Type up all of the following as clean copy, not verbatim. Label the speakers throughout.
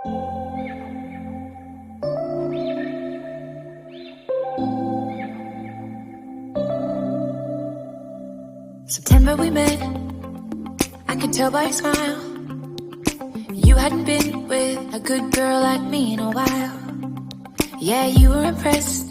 Speaker 1: September we met, I could tell by your smile. You hadn't been with a good girl like me in a while. Yeah, you were impressed.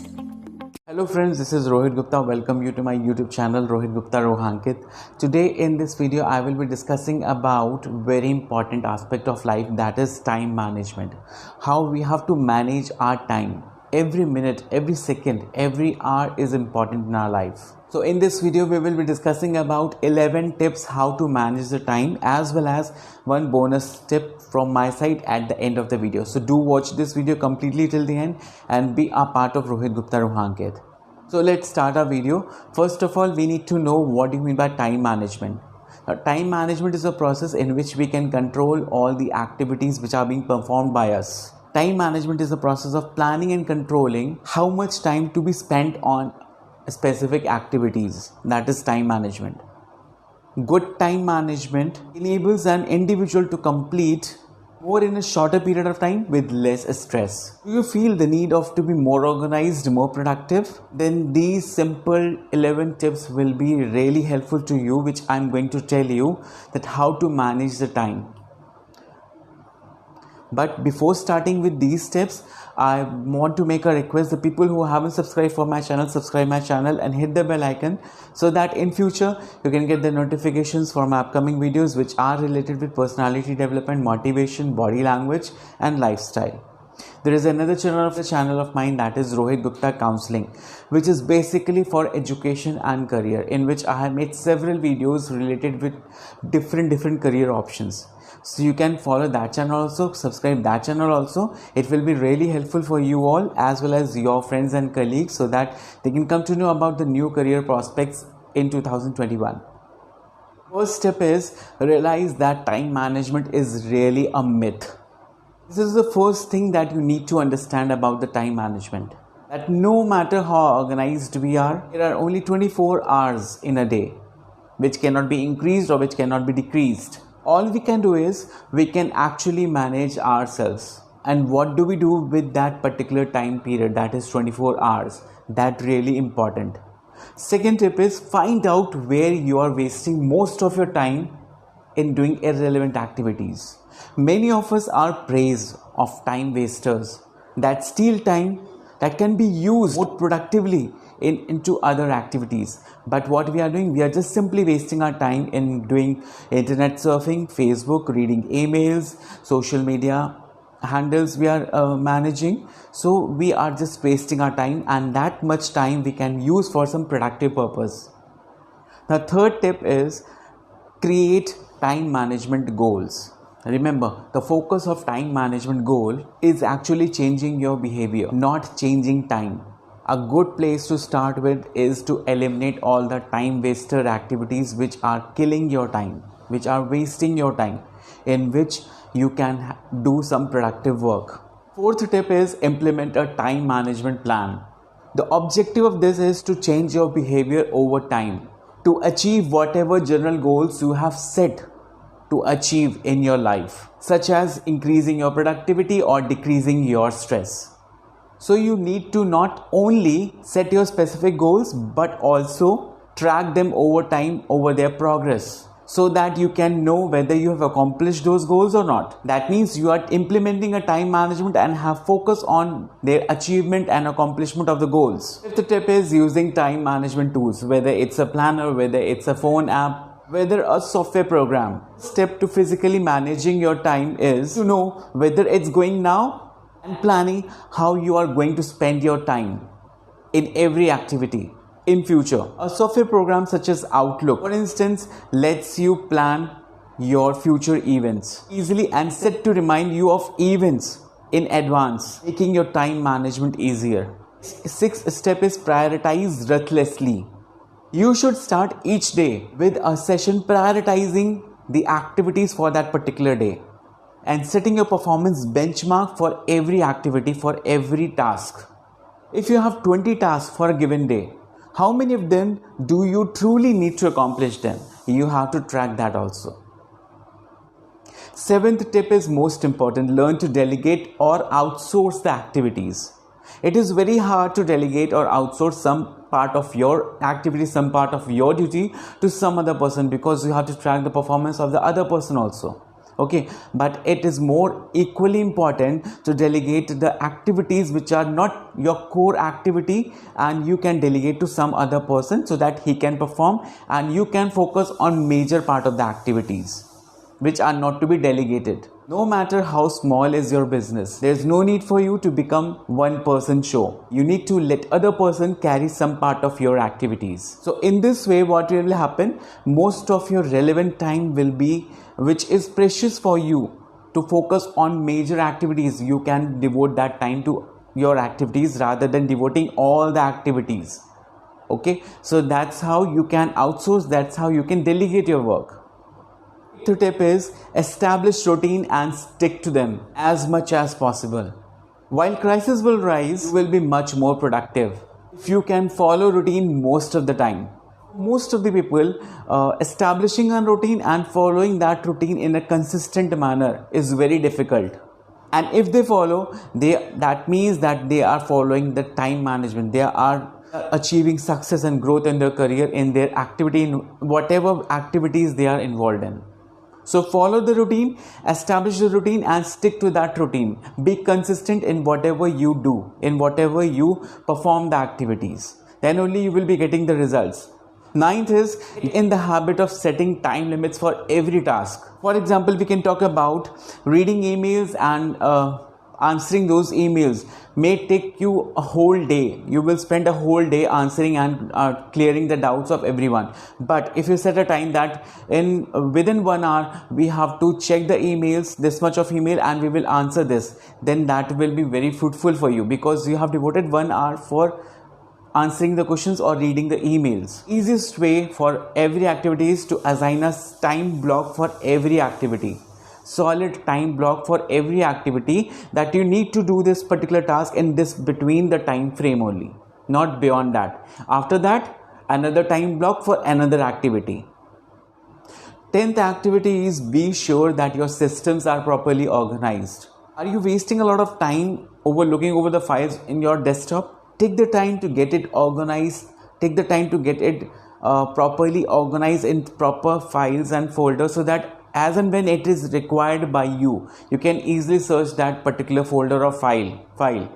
Speaker 2: Hello friends, this is Rohit Gupta. Welcome you to my YouTube channel ROHIT GUPTA ROHANKIT. Today in this video I will be discussing about very important aspect of life, that is time management. How we have to manage our time. Every minute, every second, every hour is important in our life. So in this video we will be discussing about 11 tips how to manage the time, as well as one bonus tip from my side at the end of the video. So do watch this video completely till the end and be a part of ROHIT GUPTA ROHANKIT. So let's start our video. First of all, we need to know what do you mean by time management. Now, time management is a process in which we can control all the activities which are being performed by us. Time management is the process of planning and controlling how much time to be spent on specific activities. That is time management. Good time management enables an individual to complete more in a shorter period of time with less stress. Do you feel the need of to be more organized, more productive? Then these simple 11 tips will be really helpful to you, which I'm going to tell you that how to manage the time. But before starting with these tips, I want to make a request. The people who haven't subscribed for my channel, subscribe my channel and hit the bell icon so that in future you can get the notifications for my upcoming videos which are related with personality development, motivation, body language and lifestyle. There is another channel of mine, that is ROHIT GUPTA Counseling, which is basically for education and career, in which I have made several videos related with different career options. So you can follow that channel also, subscribe that channel also. It will be really helpful for you all as well as your friends and colleagues, so that they can come to know about the new career prospects in 2021. First step is realize that time management is really a myth. This is the first thing that you need to understand about the time management. That no matter how organized we are, there are only 24 hours in a day, which cannot be increased or which cannot be decreased. All we can do is we can actually manage ourselves. And what do we do with that particular time period, that is 24 hours? That's really important. Second tip is find out where you are wasting most of your time in doing irrelevant activities. Many of us are praised of time wasters that steal time that can be used more productively into other activities. But what we are doing, we are just simply wasting our time in doing internet surfing, Facebook, reading emails, social media handles we are managing. So we are just wasting our time, and that much time we can use for some productive purpose. The third tip is create time management goals. Remember, the focus of time management goal is actually changing your behavior, not changing time. A good place to start with is to eliminate all the time waster activities which are killing your time, which are wasting your time, in which you can do some productive work. Fourth tip is implement a time management plan. The objective of this is to change your behavior over time, to achieve whatever general goals you have set to achieve in your life, such as increasing your productivity or decreasing your stress. So you need to not only set your specific goals but also track them over time, over their progress, so that you can know whether you have accomplished those goals or not. That means you are implementing a time management and have focus on their achievement and accomplishment of the goals. Fifth tip is using time management tools, whether it's a planner, whether it's a phone app, whether a software program. Step to physically managing your time is to know whether it's going now and planning how you are going to spend your time in every activity in future. A software program such as Outlook, for instance, lets you plan your future events easily and set to remind you of events in advance, making your time management easier. Sixth step is prioritize ruthlessly. You should start each day with a session prioritizing the activities for that particular day and setting a performance benchmark for every activity, for every task. If you have 20 tasks for a given day, how many of them do you truly need to accomplish them? You have to track that also. Seventh tip is most important. Learn to delegate or outsource the activities. It is very hard to delegate or outsource some part of your activity, some part of your duty to some other person, because you have to track the performance of the other person also. Okay, but it is more equally important to delegate the activities which are not your core activity, and you can delegate to some other person so that he can perform and you can focus on major part of the activities which are not to be delegated. No matter how small is your business, there's no need for you to become one person show. You need to let other person carry some part of your activities. So in this way, what will happen? Most of your relevant time will be, which is precious for you to focus on major activities. You can devote that time to your activities rather than devoting all the activities. Okay, so that's how you can outsource, that's how you can delegate your work. The tip is establish routine and stick to them as much as possible. While crisis will rise, you will be much more productive if you can follow routine most of the time. Most of the people establishing a routine and following that routine in a consistent manner is very difficult. And if they follow, that means that they are following the time management. They are achieving success and growth in their career, in their activity, in whatever activities they are involved in. So follow the routine, establish the routine and stick to that routine. Be consistent in whatever you do, in whatever you perform the activities. Then only you will be getting the results. Ninth is in the habit of setting time limits for every task. For example, we can talk about reading emails and answering those emails may take you a whole day. You will spend a whole day answering and clearing the doubts of everyone. But if you set a time that within 1 hour we have to check the emails, this much of email, and we will answer this, then that will be very fruitful for you, because you have devoted 1 hour for answering the questions or reading the emails. Easiest way for every activity is to assign a time block for every activity. Solid time block for every activity, that you need to do this particular task in this between the time frame only, not beyond that. After that, another time block for another activity. 10th activity is be sure that your systems are properly organized. Are you wasting a lot of time looking over the files in your desktop? Take the time to get it organized. Take the time to get it properly organized in proper files and folders, so that as and when it is required by you, you can easily search that particular folder or file.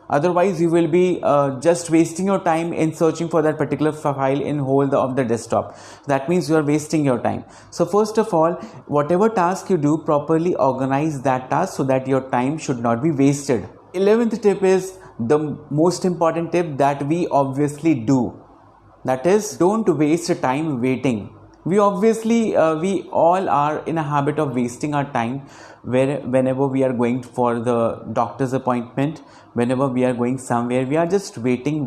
Speaker 2: Otherwise, you will be just wasting your time in searching for that particular file in whole of the desktop. That means you are wasting your time. So first of all, whatever task you do, properly organize that task so that your time should not be wasted. 11th tip is the most important tip that we obviously do. That is, don't waste time waiting. We obviously, we all are in a habit of wasting our time whenever we are going for the doctor's appointment, whenever we are going somewhere, we are just waiting.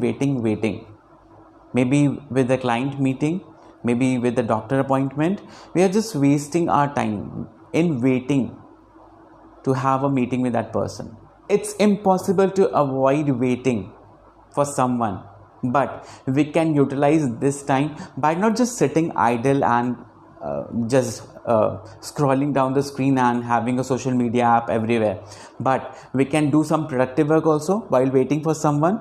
Speaker 2: Maybe with the client meeting, maybe with the doctor appointment, we are just wasting our time in waiting to have a meeting with that person. It's impossible to avoid waiting for someone. But we can utilize this time by not just sitting idle and just scrolling down the screen and having a social media app everywhere. But we can do some productive work also while waiting for someone.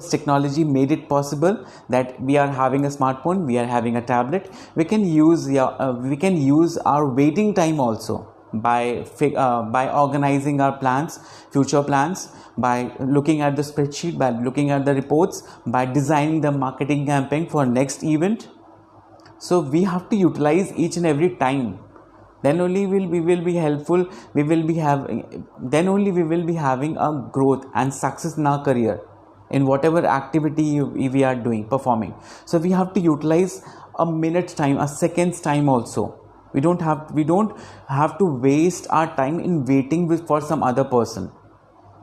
Speaker 2: Technology made it possible that we are having a smartphone, we are having a tablet. We can use our waiting time also by organizing our plans, future plans, by looking at the spreadsheet, by looking at the reports, by designing the marketing campaign for next event. So we have to utilize each and every time. Then only we will be helpful. Then only we will be having a growth and success in our career, in whatever activity we are performing. So we have to utilize a minute's time, a second's time also. We don't have to waste our time in waiting for some other person.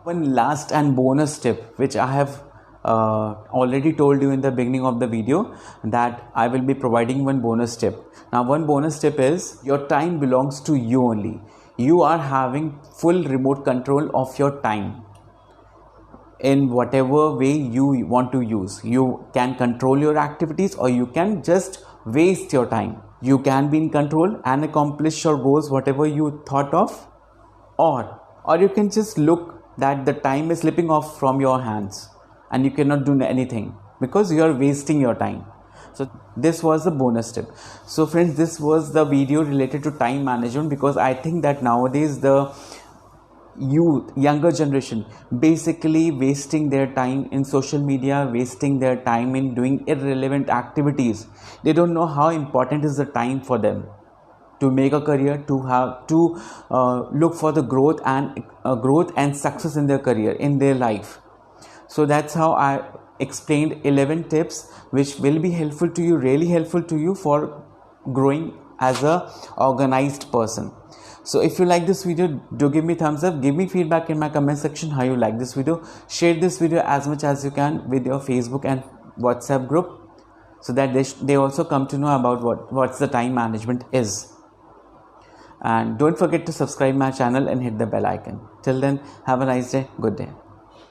Speaker 2: One last and bonus tip, which I have already told you in the beginning of the video, that I will be providing one bonus tip. Now, one bonus tip is your time belongs to you only. You are having full remote control of your time in whatever way you want to use. You can control your activities, or you can just waste your time. you can be in control and accomplish your goals, whatever you thought of, or you can just look that the time is slipping off from your hands and you cannot do anything because you are wasting your time. So this was the bonus tip. So friends, this was the video related to time management, because I think that nowadays the younger generation basically wasting their time in social media, wasting their time in doing irrelevant activities. They don't know how important is the time for them to make a career, to look for the growth and success in their career, in their life. So that's how I explained 11 tips which will be helpful to you, really helpful to you for growing as a organized person. So if you like this video, do give me thumbs up, give me feedback in my comment section how you like this video. Share this video as much as you can with your Facebook and WhatsApp group, so that they also come to know about what's the time management is. And don't forget to subscribe my channel and hit the bell icon. Till then, have a nice day. Good day.